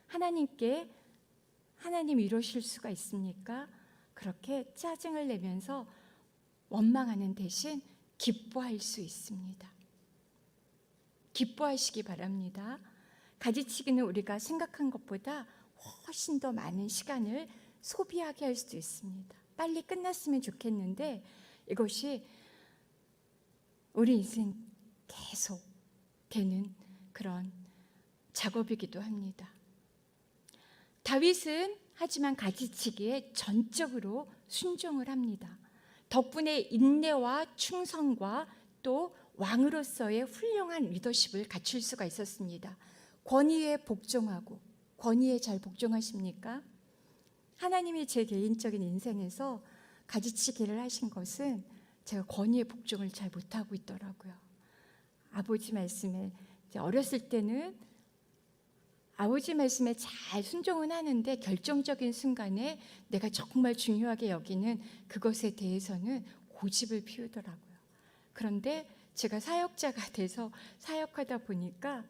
하나님께 하나님 이러실 수가 있습니까? 그렇게 짜증을 내면서 원망하는 대신 기뻐할 수 있습니다. 기뻐하시기 바랍니다. 가지치기는 우리가 생각한 것보다 훨씬 더 많은 시간을 소비하게 할 수도 있습니다. 빨리 끝났으면 좋겠는데 이것이 우리 인생 계속 되는 그런 작업이기도 합니다. 다윗은 하지만 가지치기에 전적으로 순종을 합니다. 덕분에 인내와 충성과 또 왕으로서의 훌륭한 리더십을 갖출 수가 있었습니다. 권위에 복종하고, 권위에 잘 복종하십니까? 하나님이 제 개인적인 인생에서 가지치기를 하신 것은 제가 권위에 복종을 잘 못하고 있더라고요. 아버지 말씀에 어렸을 때는 아버지 말씀에 잘 순종은 하는데 결정적인 순간에 내가 정말 중요하게 여기는 그것에 대해서는 고집을 피우더라고요. 그런데 제가 사역자가 돼서 사역하다 보니까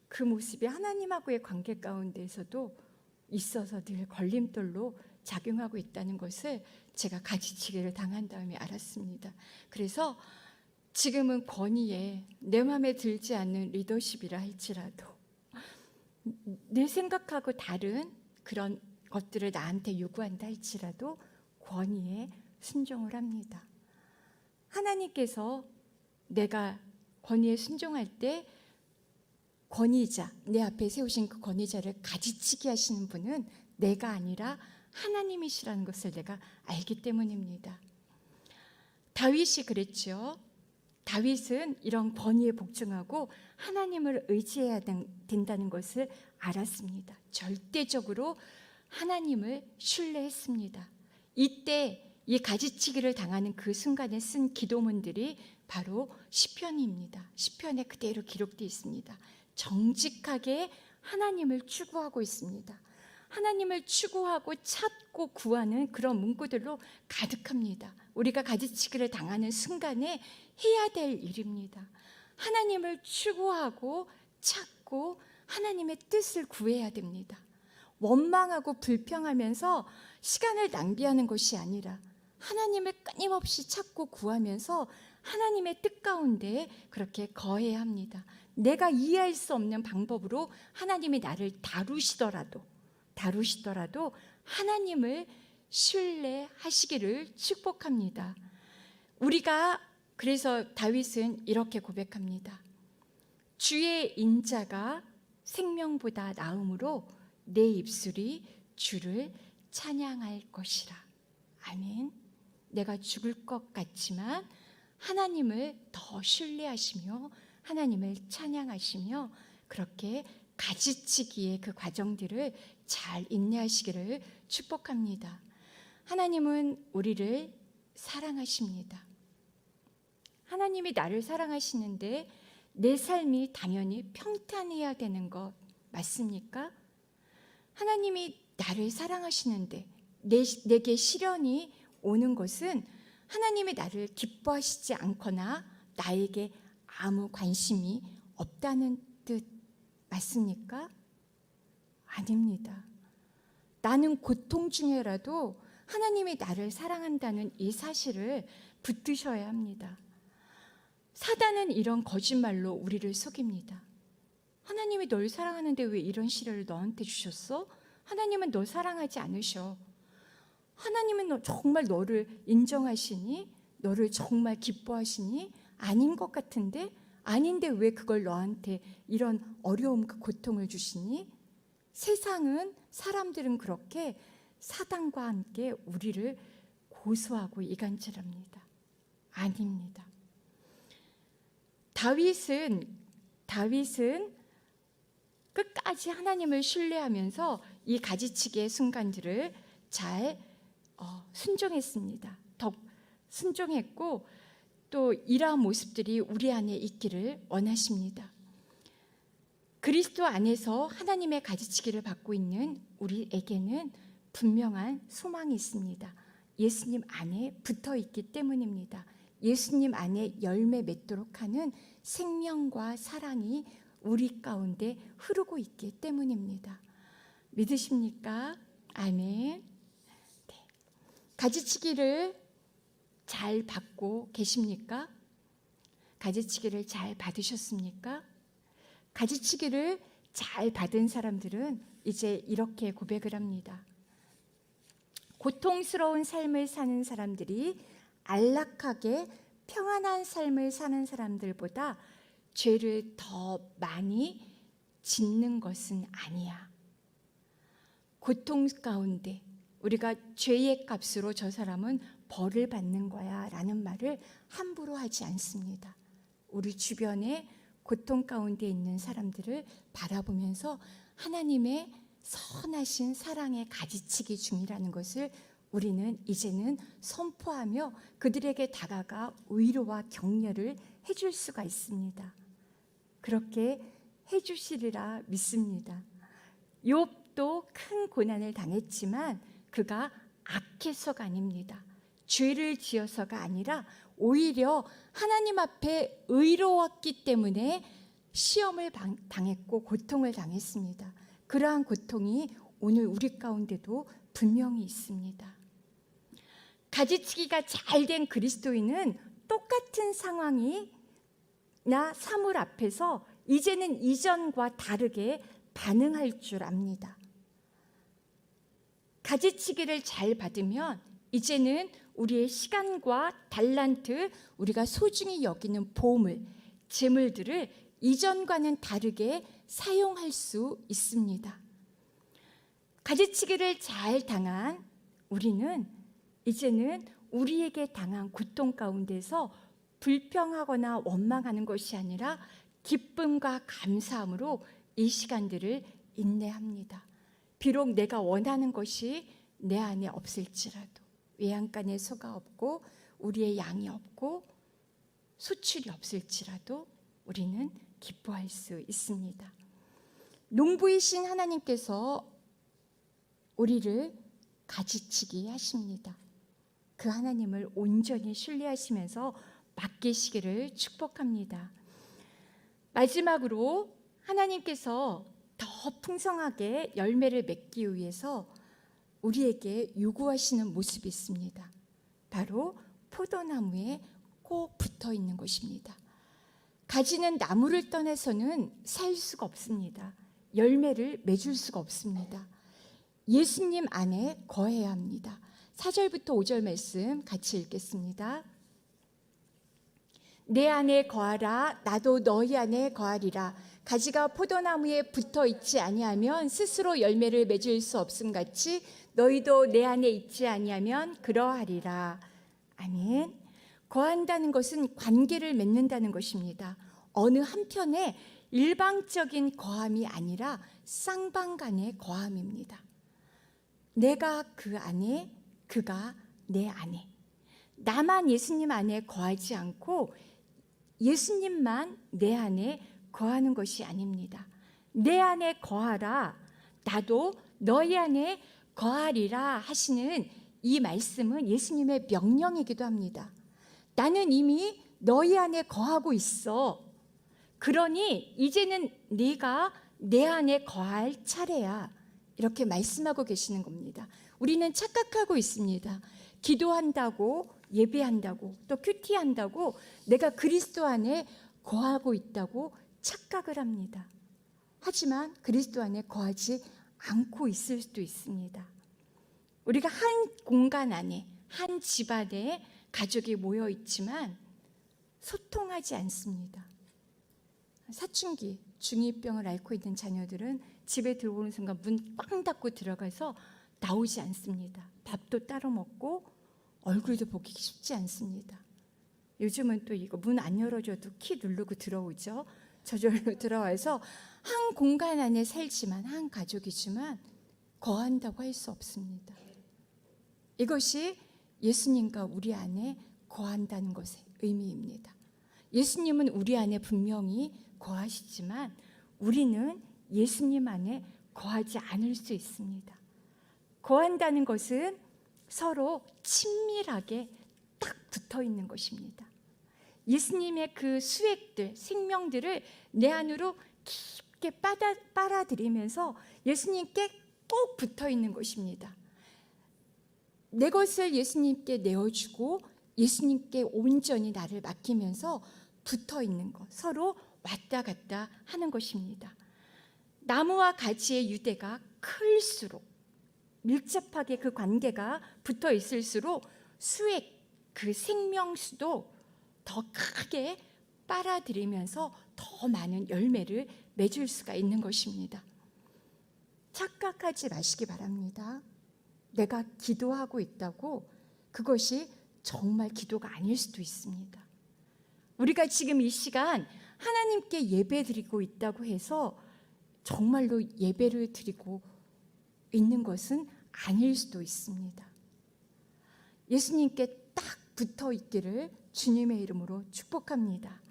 그 모습이 하나님하고의 관계 가운데에서도 있어서 늘 걸림돌로 작용하고 있다는 것을 제가 가지치기를 당한 다음에 알았습니다. 그래서 지금은 권위에 내 마음에 들지 않는 리더십이라 할지라도 내 생각하고 다른 그런 것들을 나한테 요구한다 할지라도 권위에 순종을 합니다. 하나님께서 내가 권위에 순종할 때 권위자, 내 앞에 세우신 그 권위자를 가지치기 하시는 분은 내가 아니라 하나님이시라는 것을 내가 알기 때문입니다. 다윗이 그랬죠. 다윗은 이런 권위에 복종하고 하나님을 의지해야 된다는 것을 알았습니다. 절대적으로 하나님을 신뢰했습니다. 이때 이 가지치기를 당하는 그 순간에 쓴 기도문들이 바로 시편입니다. 시편에 그대로 기록되어 있습니다. 정직하게 하나님을 추구하고 있습니다. 하나님을 추구하고 찾고 구하는 그런 문구들로 가득합니다. 우리가 가지치기를 당하는 순간에 해야 될 일입니다. 하나님을 추구하고 찾고 하나님의 뜻을 구해야 됩니다. 원망하고 불평하면서 시간을 낭비하는 것이 아니라 하나님을 끊임없이 찾고 구하면서 하나님의 뜻 가운데 그렇게 거해야 합니다. 내가 이해할 수 없는 방법으로 하나님이 나를 다루시더라도 하나님을 신뢰하시기를 축복합니다. 우리가 그래서 다윗은 이렇게 고백합니다. 주의 인자가 생명보다 나음으로 내 입술이 주를 찬양할 것이라. 아멘. 내가 죽을 것 같지만 하나님을 더 신뢰하시며 하나님을 찬양하시며 그렇게 가지치기의 그 과정들을 잘 인내하시기를 축복합니다. 하나님은 우리를 사랑하십니다. 하나님이 나를 사랑하시는데 내 삶이 당연히 평탄해야 되는 것 맞습니까? 하나님이 나를 사랑하시는데 내게 시련이 오는 것은 하나님이 나를 기뻐하시지 않거나 나에게 아무 관심이 없다는 뜻 맞습니까? 아닙니다. 나는 고통 중에라도 하나님이 나를 사랑한다는 이 사실을 붙드셔야 합니다. 사단은 이런 거짓말로 우리를 속입니다. 하나님이 널 사랑하는데 왜 이런 시련을 너한테 주셨어? 하나님은 널 사랑하지 않으셔. 하나님은 정말 너를 인정하시니? 너를 정말 기뻐하시니? 아닌 것 같은데? 아닌데 왜 그걸 너한테 이런 어려움, 그 고통을 주시니? 세상은, 사람들은 그렇게 사단과 함께 우리를 고소하고 이간질합니다. 아닙니다. 다윗은 끝까지 하나님을 신뢰하면서 이 가지치기의 순간들을 잘 순종했습니다. 더 순종했고 또 이러한 모습들이 우리 안에 있기를 원하십니다. 그리스도 안에서 하나님의 가지치기를 받고 있는 우리에게는 분명한 소망이 있습니다. 예수님 안에 붙어 있기 때문입니다. 예수님 안에 열매 맺도록 하는 생명과 사랑이 우리 가운데 흐르고 있기 때문입니다. 믿으십니까? 아멘. 네. 가지치기를 잘 받고 계십니까? 가지치기를 잘 받으셨습니까? 가지치기를 잘 받은 사람들은 이제 이렇게 고백을 합니다. 고통스러운 삶을 사는 사람들이 안락하게 평안한 삶을 사는 사람들보다 죄를 더 많이 짓는 것은 아니야. 고통 가운데 우리가 죄의 값으로 저 사람은 벌을 받는 거야 라는 말을 함부로 하지 않습니다. 우리 주변에 고통 가운데 있는 사람들을 바라보면서 하나님의 선하신 사랑의 가지치기 중이라는 것을 우리는 이제는 선포하며 그들에게 다가가 위로와 격려를 해줄 수가 있습니다. 그렇게 해주시리라 믿습니다. 욥도 큰 고난을 당했지만 그가 악해서가 아닙니다. 죄를 지어서가 아니라 오히려 하나님 앞에 의로웠기 때문에 시험을 당했고 고통을 당했습니다. 그러한 고통이 오늘 우리 가운데도 분명히 있습니다. 가지치기가 잘된 그리스도인은 똑같은 상황이나 사물 앞에서 이제는 이전과 다르게 반응할 줄 압니다. 가지치기를 잘 받으면 이제는 우리의 시간과 달란트, 우리가 소중히 여기는 보물, 재물들을 이전과는 다르게 사용할 수 있습니다. 가지치기를 잘 당한 우리는 이제는 우리에게 당한 고통 가운데서 불평하거나 원망하는 것이 아니라 기쁨과 감사함으로 이 시간들을 인내합니다. 비록 내가 원하는 것이 내 안에 없을지라도, 외양간에 소가 없고 우리의 양이 없고 수출이 없을지라도 우리는 기뻐할 수 있습니다. 농부이신 하나님께서 우리를 가지치기 하십니다. 그 하나님을 온전히 신뢰하시면서 맡기시기를 축복합니다. 마지막으로 하나님께서 더 풍성하게 열매를 맺기 위해서 우리에게 요구하시는 모습이 있습니다. 바로 포도나무에 꼭 붙어 있는 것입니다. 가지는 나무를 떠나서는 살 수가 없습니다. 열매를 맺을 수가 없습니다. 예수님 안에 거해야 합니다. 4절부터 5절 말씀 같이 읽겠습니다. 내 안에 거하라. 나도 너희 안에 거하리라. 가지가 포도나무에 붙어 있지 아니하면 스스로 열매를 맺을 수 없음같이 너희도 내 안에 있지 아니하면 그러하리라. 아멘. 거한다는 것은 관계를 맺는다는 것입니다. 어느 한편에 일방적인 거함이 아니라 쌍방간의 거함입니다. 내가 그 안에, 그가 내 안에. 나만 예수님 안에 거하지 않고 예수님만 내 안에 거하는 것이 아닙니다. 내 안에 거하라. 나도 너희 안에 거하리라 하시는 이 말씀은 예수님의 명령이기도 합니다. 나는 이미 너희 안에 거하고 있어. 그러니 이제는 네가 내 안에 거할 차례야. 이렇게 말씀하고 계시는 겁니다. 우리는 착각하고 있습니다. 기도한다고, 예배한다고, 또 큐티한다고 내가 그리스도 안에 거하고 있다고 착각을 합니다. 하지만 그리스도 안에 거하지 않고 있을 수도 있습니다. 우리가 한 공간 안에, 한 집 안에 가족이 모여 있지만 소통하지 않습니다. 사춘기, 중2병을 앓고 있는 자녀들은 집에 들어오는 순간 문 꽝 닫고 들어가서 나오지 않습니다. 밥도 따로 먹고 얼굴도 보기 쉽지 않습니다. 요즘은 또 이거 문 안 열어줘도 키 누르고 들어오죠. 저절로 들어와서 한 공간 안에 살지만, 한 가족이지만 거한다고 할 수 없습니다. 이것이 예수님과 우리 안에 거한다는 것의 의미입니다. 예수님은 우리 안에 분명히 거하시지만 우리는 예수님 안에 거하지 않을 수 있습니다. 거한다는 것은 서로 친밀하게 딱 붙어 있는 것입니다. 예수님의 그 수액들, 생명들을 내 안으로 깊게 빨아들이면서 예수님께 꼭 붙어 있는 것입니다. 내 것을 예수님께 내어주고 예수님께 온전히 나를 맡기면서 붙어 있는 것, 서로 왔다 갔다 하는 것입니다. 나무와 가지의 유대가 클수록 밀접하게 그 관계가 붙어 있을수록 수액, 그 생명수도 더 크게 빨아들이면서 더 많은 열매를 맺을 수가 있는 것입니다. 착각하지 마시기 바랍니다. 내가 기도하고 있다고 그것이 정말 기도가 아닐 수도 있습니다. 우리가 지금 이 시간 하나님께 예배드리고 있다고 해서 정말로 예배를 드리고 있는 것은 아닐 수도 있습니다. 예수님께 딱 붙어 있기를 주님의 이름으로 축복합니다.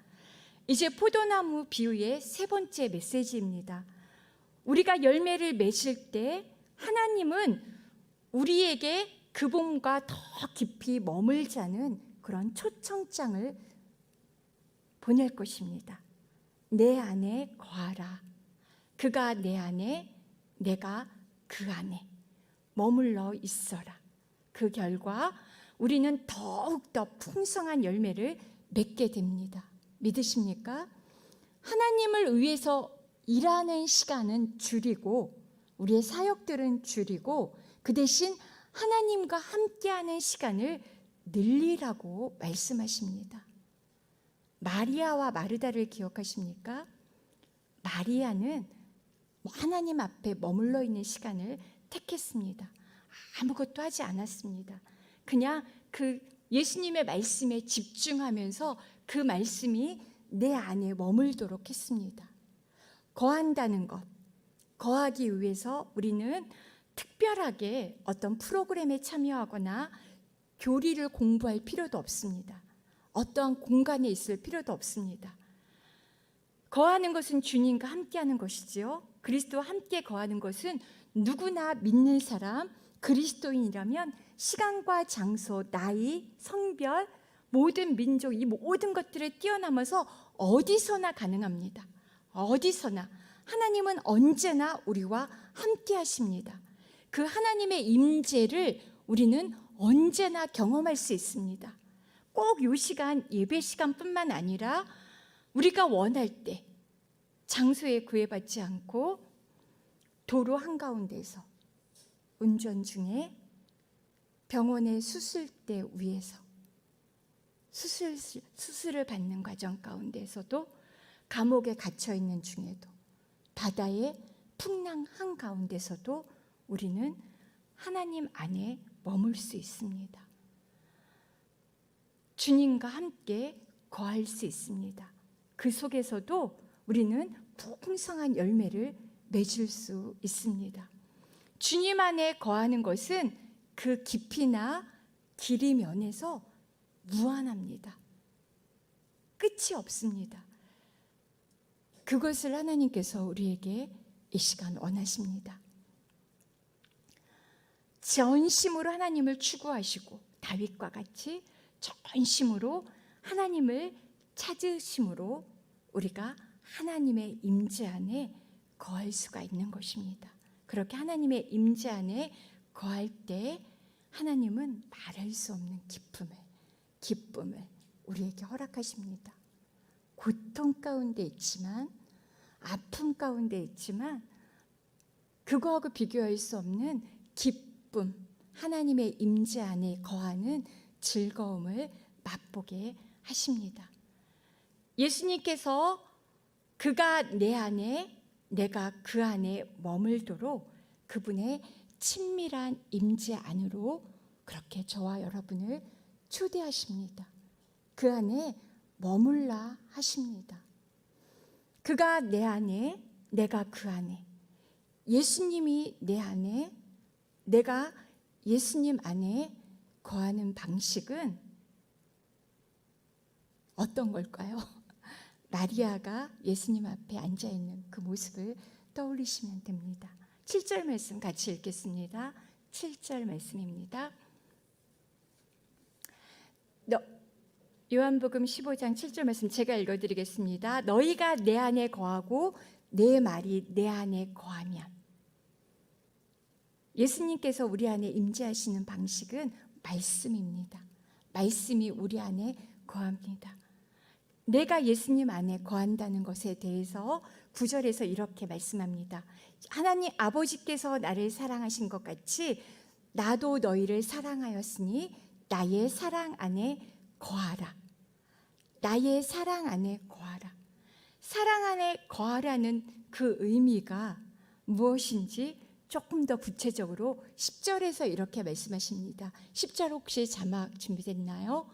이제 포도나무 비유의 세 번째 메시지입니다. 우리가 열매를 맺을 때 하나님은 우리에게 그분과 더 깊이 머물자는 그런 초청장을 보낼 것입니다. 내 안에 거하라. 그가 내 안에, 내가 그 안에 머물러 있어라. 그 결과 우리는 더욱더 풍성한 열매를 맺게 됩니다. 믿으십니까? 하나님을 위해서 일하는 시간은 줄이고 우리의 사역들은 줄이고 그 대신 하나님과 함께하는 시간을 늘리라고 말씀하십니다. 마리아와 마르다를 기억하십니까? 마리아는 하나님 앞에 머물러 있는 시간을 택했습니다. 아무것도 하지 않았습니다. 그냥 그 예수님의 말씀에 집중하면서 그 말씀이 내 안에 머물도록 했습니다. 거한다는 것, 거하기 위해서 우리는 특별하게 어떤 프로그램에 참여하거나 교리를 공부할 필요도 없습니다. 어떠한 공간에 있을 필요도 없습니다. 거하는 것은 주님과 함께하는 것이지요. 그리스도와 함께 거하는 것은 누구나 믿는 사람, 그리스도인이라면 시간과 장소, 나이, 성별, 모든 민족, 이 모든 것들을 뛰어넘어서 어디서나 가능합니다. 어디서나. 하나님은 언제나 우리와 함께 하십니다. 그 하나님의 임재를 우리는 언제나 경험할 수 있습니다. 꼭 이 시간, 예배 시간뿐만 아니라 우리가 원할 때 장소에 구애받지 않고 도로 한가운데서 운전 중에 병원의 수술대 위에서 수술을 받는 과정 가운데서도 감옥에 갇혀 있는 중에도 바다의 풍랑 한가운데서도 우리는 하나님 안에 머물 수 있습니다. 주님과 함께 거할 수 있습니다. 그 속에서도 우리는 풍성한 열매를 맺을 수 있습니다. 주님 안에 거하는 것은 그 깊이나 길이 면에서 무한합니다. 끝이 없습니다. 그것을 하나님께서 우리에게 이 시간 원하십니다. 전심으로 하나님을 추구하시고 다윗과 같이 전심으로 하나님을 찾으심으로 우리가 하나님의 임재 안에 거할 수가 있는 것입니다. 그렇게 하나님의 임재 안에 거할 때 하나님은 말할 수 없는 기쁨을 우리에게 허락하십니다. 고통 가운데 있지만, 아픔 가운데 있지만 그거하고 비교할 수 없는 기쁨, 하나님의 임재 안에 거하는 즐거움을 맛보게 하십니다. 예수님께서 그가 내 안에, 내가 그 안에 머물도록 그분의 친밀한 임재 안으로 그렇게 저와 여러분을 초대하십니다. 그 안에 머물라 하십니다. 그가 내 안에, 내가 그 안에, 예수님이 내 안에, 내가 예수님 안에 거하는 방식은 어떤 걸까요? 마리아가 예수님 앞에 앉아있는 그 모습을 떠올리시면 됩니다. 7절 말씀 같이 읽겠습니다. 7절 말씀입니다. 요한복음 15장 7절 말씀 제가 읽어드리겠습니다. 너희가 내 안에 거하고 내 말이 내 안에 거하면. 예수님께서 우리 안에 임재하시는 방식은 말씀입니다. 말씀이 우리 안에 거합니다. 내가 예수님 안에 거한다는 것에 대해서 9절에서 이렇게 말씀합니다. 하나님 아버지께서 나를 사랑하신 것 같이 나도 너희를 사랑하였으니 나의 사랑 안에 거하라. 나의 사랑 안에 거하라. 사랑 안에 거하라는 그 의미가 무엇인지 조금 더 구체적으로 10절에서 이렇게 말씀하십니다. 10절 혹시 자막 준비됐나요?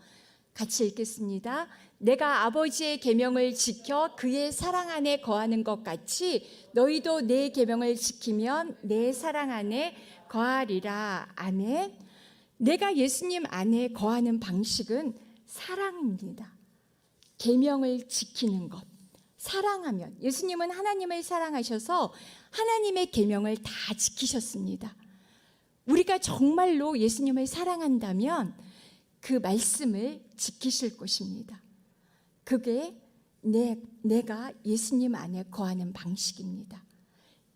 같이 읽겠습니다. 내가 아버지의 계명을 지켜 그의 사랑 안에 거하는 것 같이 너희도 내 계명을 지키면 내 사랑 안에 거하리라. 아멘. 내가 예수님 안에 거하는 방식은 사랑입니다. 계명을 지키는 것. 사랑하면, 예수님은 하나님을 사랑하셔서 하나님의 계명을 다 지키셨습니다. 우리가 정말로 예수님을 사랑한다면 그 말씀을 지키실 것입니다. 그게 내가 예수님 안에 거하는 방식입니다.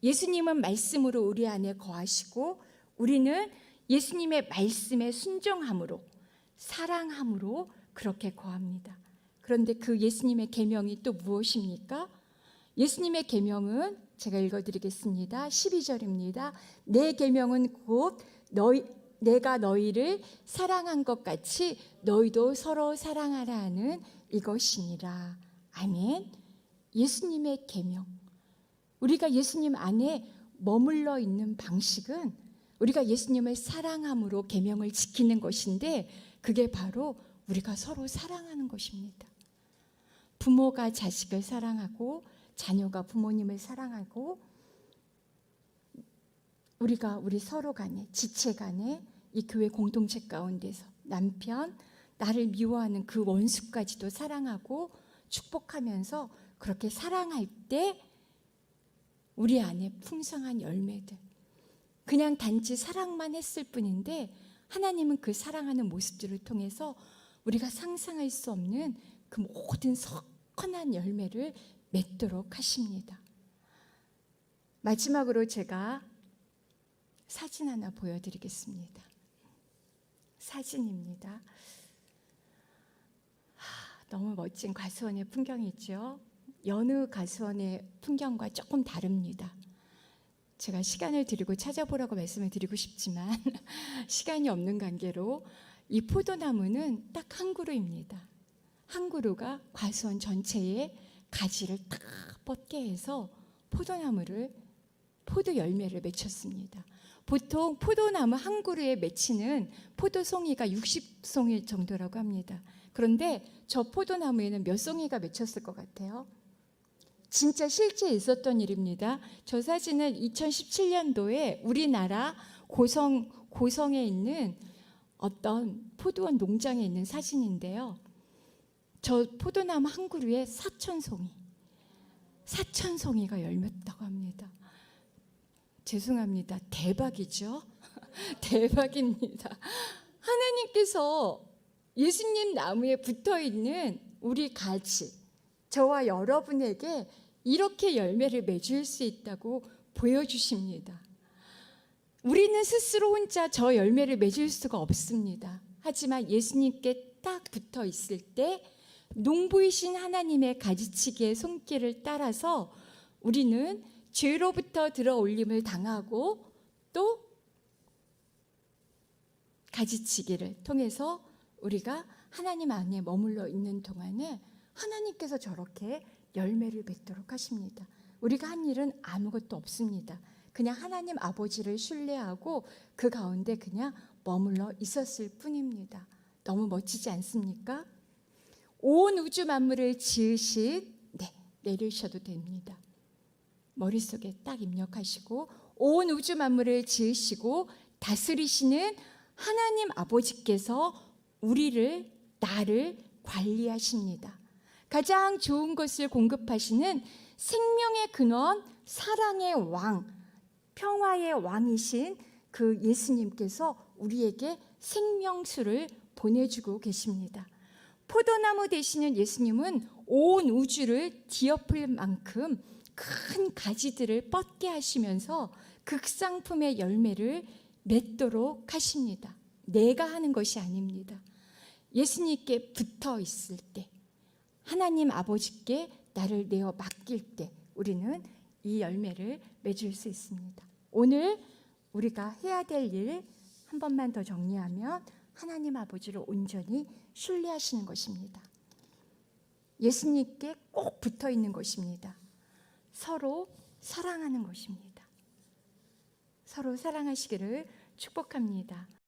예수님은 말씀으로 우리 안에 거하시고 우리는 예수님의 말씀에 순종함으로, 사랑함으로 그렇게 거합니다. 그런데 그 예수님의 계명이 또 무엇입니까? 예수님의 계명은 제가 읽어드리겠습니다. 12절입니다. 내 계명은 곧 내가 너희를 사랑한 것 같이 너희도 서로 사랑하라 하는 이것이니라. 아멘. 예수님의 계명. 우리가 예수님 안에 머물러 있는 방식은 우리가 예수님을 사랑함으로 계명을 지키는 것인데 그게 바로 우리가 서로 사랑하는 것입니다. 부모가 자식을 사랑하고 자녀가 부모님을 사랑하고 우리 서로 간에 지체 간에 이 교회 공동체 가운데서 남편, 나를 미워하는 그 원수까지도 사랑하고 축복하면서 그렇게 사랑할 때 우리 안에 풍성한 열매들, 그냥 단지 사랑만 했을 뿐인데 하나님은 그 사랑하는 모습들을 통해서 우리가 상상할 수 없는 그 모든 선한 열매를 맺도록 하십니다. 마지막으로 제가 사진 하나 보여드리겠습니다. 사진입니다. 너무 멋진 과수원의 풍경이죠. 여느 과수원의 풍경과 조금 다릅니다. 제가 시간을 드리고 찾아보라고 말씀을 드리고 싶지만 시간이 없는 관계로 이 포도나무는 딱 한 그루입니다. 한 그루가 과수원 전체에 가지를 딱 뻗게 해서 포도 열매를 맺혔습니다. 보통 포도나무 한 그루에 맺히는 포도송이가 60송이 정도라고 합니다. 그런데 저 포도나무에는 몇 송이가 맺혔을 것 같아요? 진짜 실제 있었던 일입니다. 저 사진은 2017년도에 우리나라 고성에 있는 어떤 포도원 농장에 있는 사진인데요. 저 포도나무 한 그루에 4,000송이가 열렸다고 합니다. 죄송합니다. 대박이죠? 대박입니다. 하나님께서 예수님 나무에 붙어있는 우리 가지, 저와 여러분에게 이렇게 열매를 맺을 수 있다고 보여주십니다. 우리는 스스로 혼자 저 열매를 맺을 수가 없습니다. 하지만 예수님께 딱 붙어 있을 때 농부이신 하나님의 가지치기의 손길을 따라서 우리는 죄로부터 들어올림을 당하고 또 가지치기를 통해서 우리가 하나님 안에 머물러 있는 동안에 하나님께서 저렇게 열매를 맺도록 하십니다. 우리가 한 일은 아무것도 없습니다. 그냥 하나님 아버지를 신뢰하고 그 가운데 그냥 머물러 있었을 뿐입니다. 너무 멋지지 않습니까? 온 우주 만물을 지으신, 내리셔도 됩니다. 머릿속에 딱 입력하시고 온 우주 만물을 지으시고 다스리시는 하나님 아버지께서 나를 관리하십니다. 가장 좋은 것을 공급하시는 생명의 근원, 사랑의 왕, 평화의 왕이신 그 예수님께서 우리에게 생명수를 보내주고 계십니다. 포도나무 되시는 예수님은 온 우주를 뒤엎을 만큼 큰 가지들을 뻗게 하시면서 극상품의 열매를 맺도록 하십니다. 내가 하는 것이 아닙니다. 예수님께 붙어 있을 때 하나님 아버지께 나를 내어 맡길 때 우리는 이 열매를 맺을 수 있습니다. 오늘 우리가 해야 될 일 한 번만 더 정리하면 하나님 아버지를 온전히 신뢰하시는 것입니다. 예수님께 꼭 붙어 있는 것입니다. 서로 사랑하는 것입니다. 서로 사랑하시기를 축복합니다.